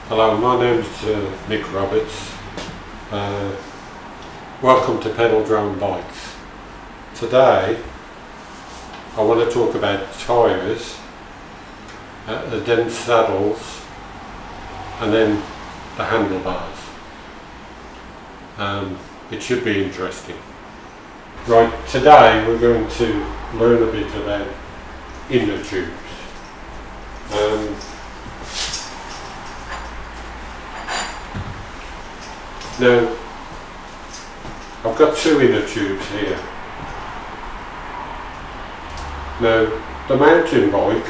Hello, my name's Mick Roberts. Welcome to Pedaldrome Bikes. Today I want to talk about tyres, then saddles, and then the handlebars. It should be interesting. Right, today we're going to learn a bit about inner tubes. Now, I've got two inner tubes here. Now, the mountain bike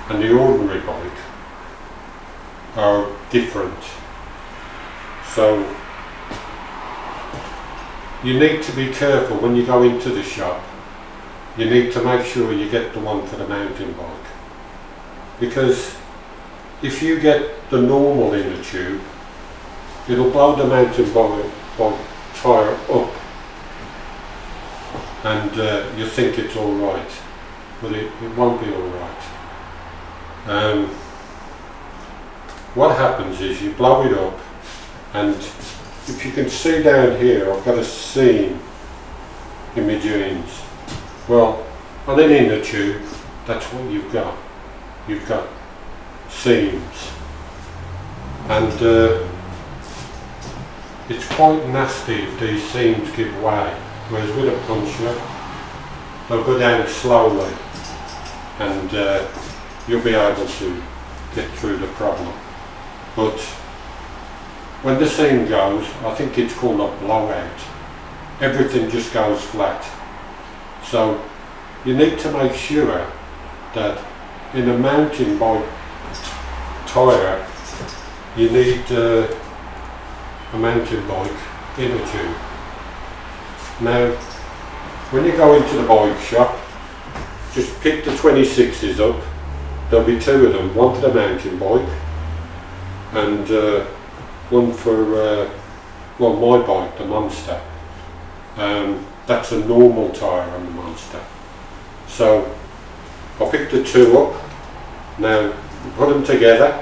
and the ordinary bike are different. So, you need to be careful when you go into the shop. You need to make sure you get the one for the mountain bike. Because if you get the normal inner tube, it'll blow the mountain bike tyre up and you think it's alright, but it won't be alright. What happens is you blow it up, and if you can see down here, I've got a seam in my jeans. Well, on an inner tube, that's what you've got. You've got seams. And it's quite nasty if these seams give way, whereas with a puncture they'll go down slowly and you'll be able to get through the problem. But when the seam goes, I think it's called a blowout, everything just goes flat. So you need to make sure that in a mountain bike tyre you need a mountain bike inner tube. Now, when you go into the bike shop, just pick the 26s up. There'll be two of them, one for the mountain bike and one for, well, my bike, the Monster. That's a normal tyre on the Monster. So, I'll pick the two up. Now, put them together.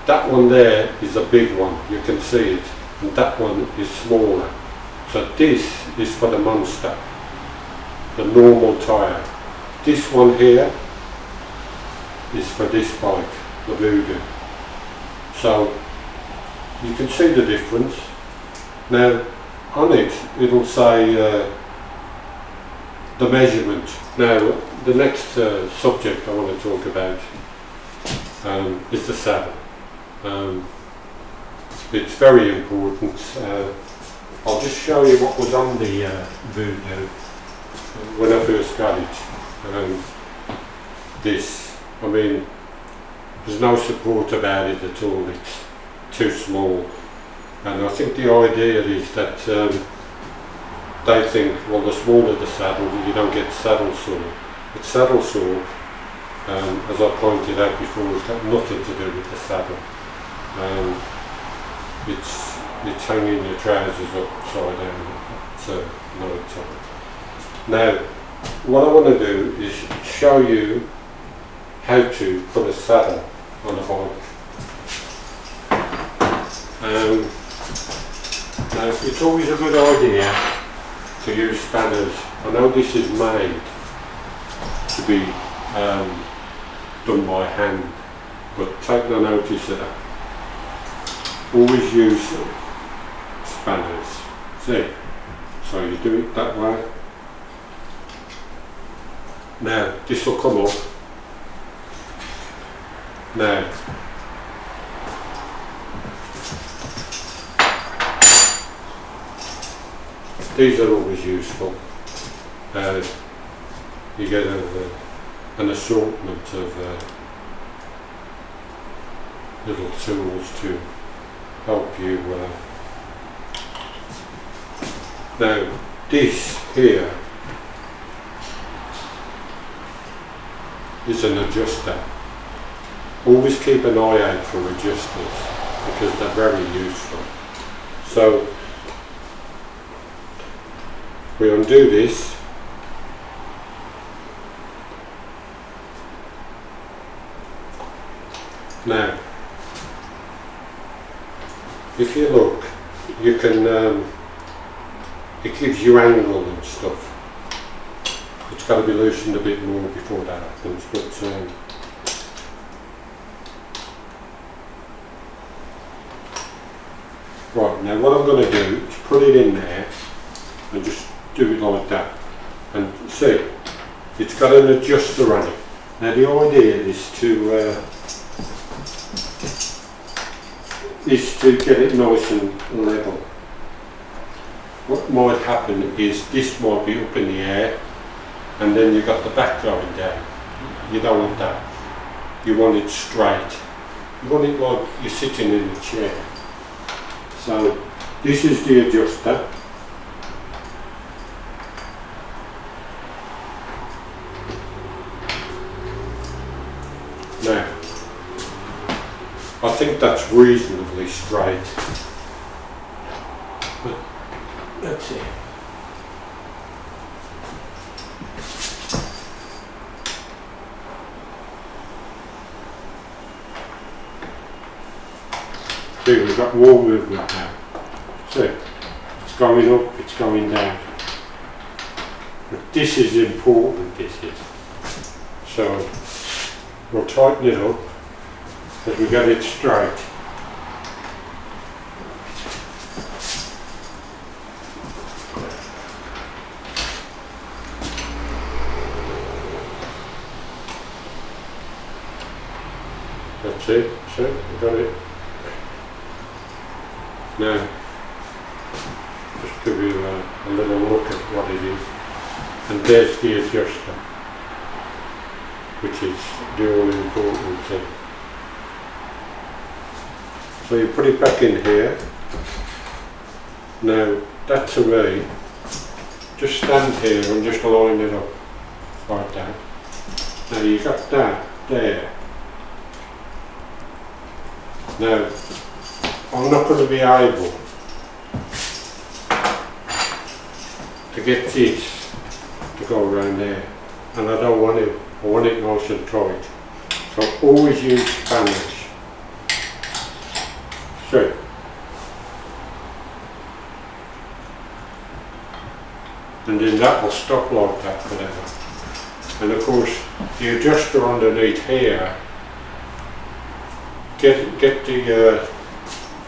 That one there is a big one, you can see it, and that one is smaller. So this is for the Monster, the normal tyre. This one here is for this bike, the Voodoo. So you can see the difference. Now on it, it'll say the measurement. Now the next subject I want to talk about is the saddle. It's very important. I'll just show you what was on the Voodoo when I first got it. This, I mean, there's no support about it at all. It's too small, and I think the idea is that they think, well, the smaller the saddle, you don't get saddle sore. But saddle sore, as I pointed out before, has got nothing to do with the saddle. It's hanging your trousers upside down, so no time. Now, what I want to do is show you how to put a saddle on a bike. Now, it's always a good idea to use spanners. I know this is made to be done by hand, but take no notice of that. Always use spanners. See? So you do it that way. Now this will come up. Now these are always useful. You get an assortment of little tools to help you. Now this here is an adjuster. Always keep an eye out for adjusters because they're very useful. So we undo this. Now if you look, you can, it gives you angle and stuff. It's got to be loosened a bit more before that happens, but right, now what I'm going to do is put it in there and just do it like that, and see, it's got an adjuster on it. Now the idea is to get it nice and level. What might happen is this might be up in the air and then you've got the back going down. You don't want that. You want it straight. You want it like you're sitting in a chair. So this is the adjuster. Now, I think that's reasonably straight. But let's see. See, we've got more movement now. See, it's going up, it's going down. But this is important, this is. So, we'll tighten it up as we get it straight. That's it, so we got it. Now, just give you a little look at what it is. And there's the adjuster, which is the all important thing. So you put it back in here. Now, that to me, just stand here and just line it up like that. Now you got that there. Now, I'm not going to be able to get this to go around there, and I don't want it. I want it nice and tight. So always use Spanish. So, and then that will stop like that forever. And of course, the adjuster underneath here, get the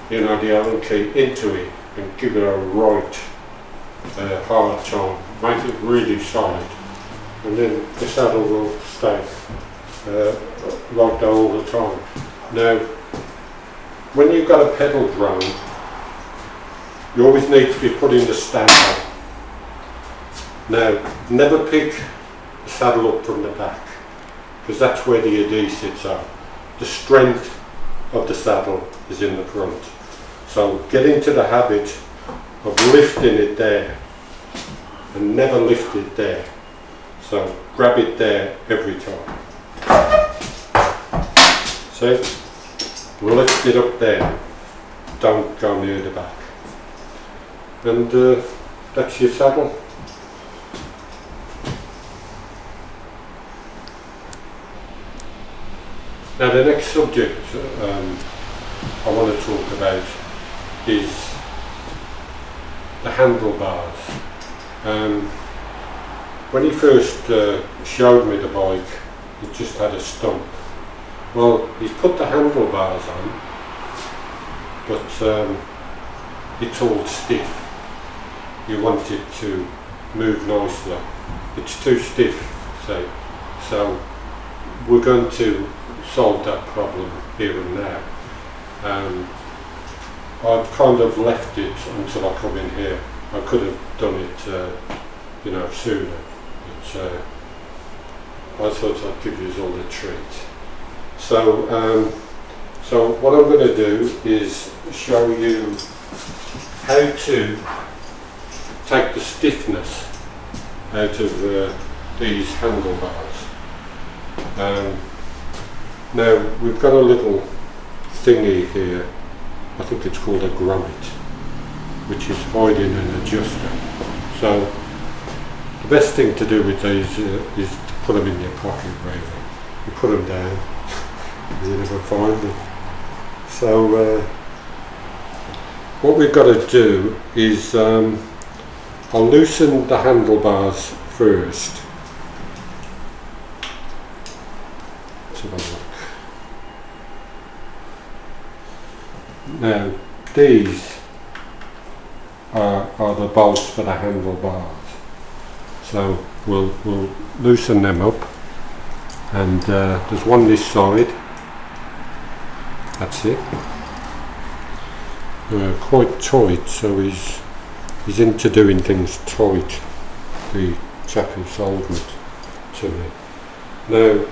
you know, the Allen key into it and give it a right hard time. Make it really solid, and then the saddle will stay like that all the time. Now, when you've got a Pedaldrome, you always need to be putting the stand on. Now, never pick the saddle up from the back, because that's where the adhesives are. The strength of the saddle is in the front. So get into the habit of lifting it there and never lift it there. So grab it there every time. See? Lift it up there. Don't go near the back. And that's your saddle. Now the next subject I want to talk about is the handlebars. When he first showed me the bike, it just had a stump. Well, he's put the handlebars on, but it's all stiff. You want it to move nicely. It's too stiff, say. So we're going to solve that problem here and now. I've kind of left it until I come in here. I could have done it, you know, sooner, but I thought I'd give you all a treat. So, so what I'm going to do is show you how to take the stiffness out of these handlebars. Now we've got a little thingy here, I think it's called a grommet, which is hiding an adjuster. So the best thing to do with these is to put them in your pocket, really. You put them down, you never find them. So what we've got to do is I'll loosen the handlebars first. Let's have a look. Now these are the bolts for the handlebars, so we'll loosen them up, and there's one this side. That's it. Quite tight, so he's into doing things tight, the chap who sold it to me. Now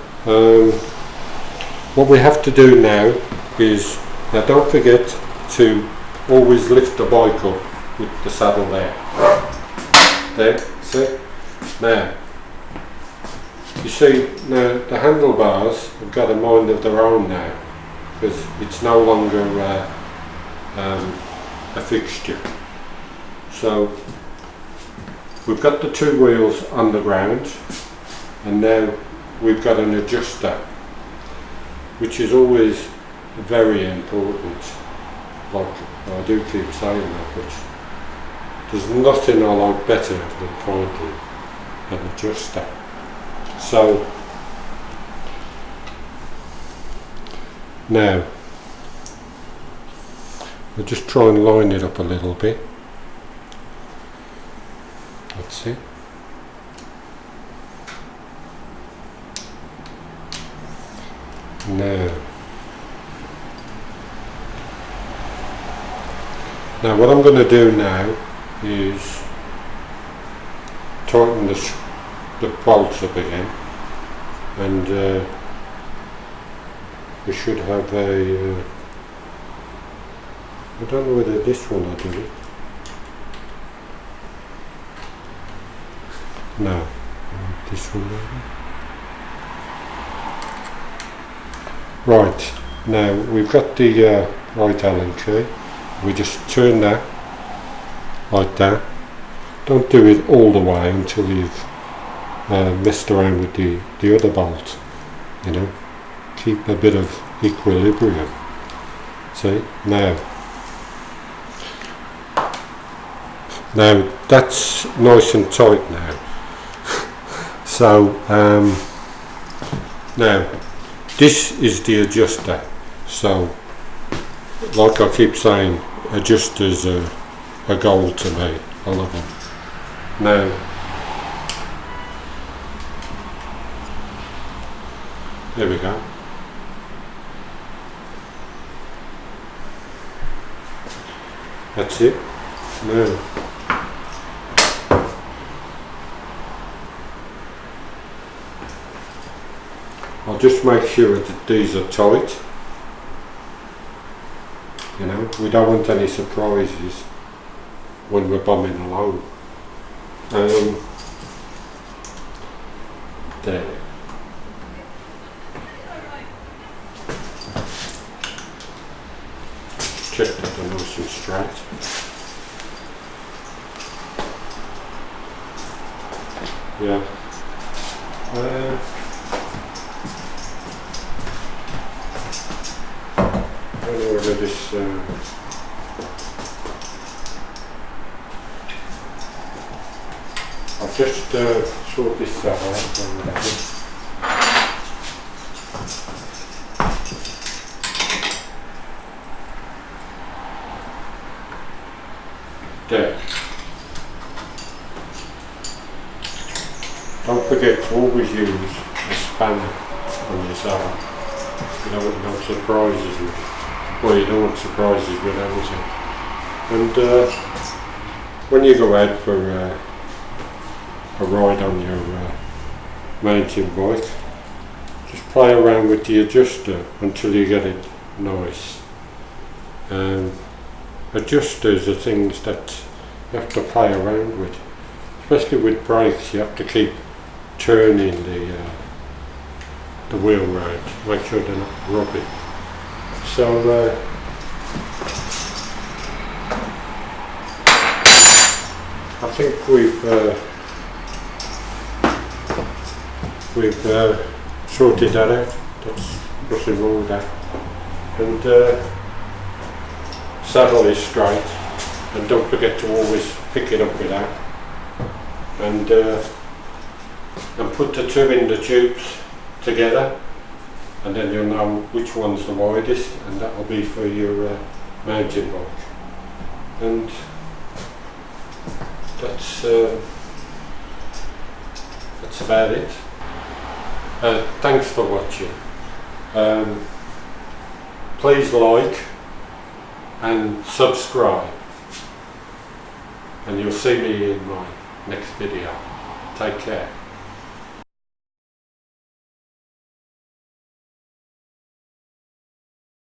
what we have to do now is, now don't forget to always lift the bike up with the saddle there. There, see? Now, you see, now the handlebars have got a mind of their own now, because it's no longer a fixture. So we've got the two wheels on the ground, and now we've got an adjuster, which is always very important. Like I do keep saying that, but there's nothing I like better than finding an adjuster. So now we'll just try and line it up a little bit. That's it. Now what I'm going to do now is tighten the bolts up again, and we should have a I don't know whether this one will do it. No, this one maybe. Right, now we've got the right Allen key. We just turn that like that. Don't do it all the way until you've messed around with the other bolt, you know. Keep a bit of equilibrium. See, now that's nice and tight now. So now this is the adjuster. So like I keep saying, adjusters are gold to me. I love them. Now there we go. That's it. Now I'll just make sure that these are tight. You know, we don't want any surprises when we're bombing along. There. Check that they're nice and straight. Yeah. I don't know whether this I'll just sort this out. There. Don't forget to always use a spanner on your saddle. You don't want no surprises with it. Well, you don't want surprises with everything. And when you go out for a ride on your mountain bike, just play around with the adjuster until you get it nice. Adjusters are things that you have to play around with, especially with brakes. You have to keep turning the wheel round, make sure they're not rubbing. So I think we've sorted that out. That's nothing wrong with that. And saddle is straight, and don't forget to always pick it up with that, and put the two in the tubes together, and then you'll know which one's the widest, and that will be for your mountain bike. And that's about it. Thanks for watching. Please like and subscribe, and you'll see me in my next video. Take care.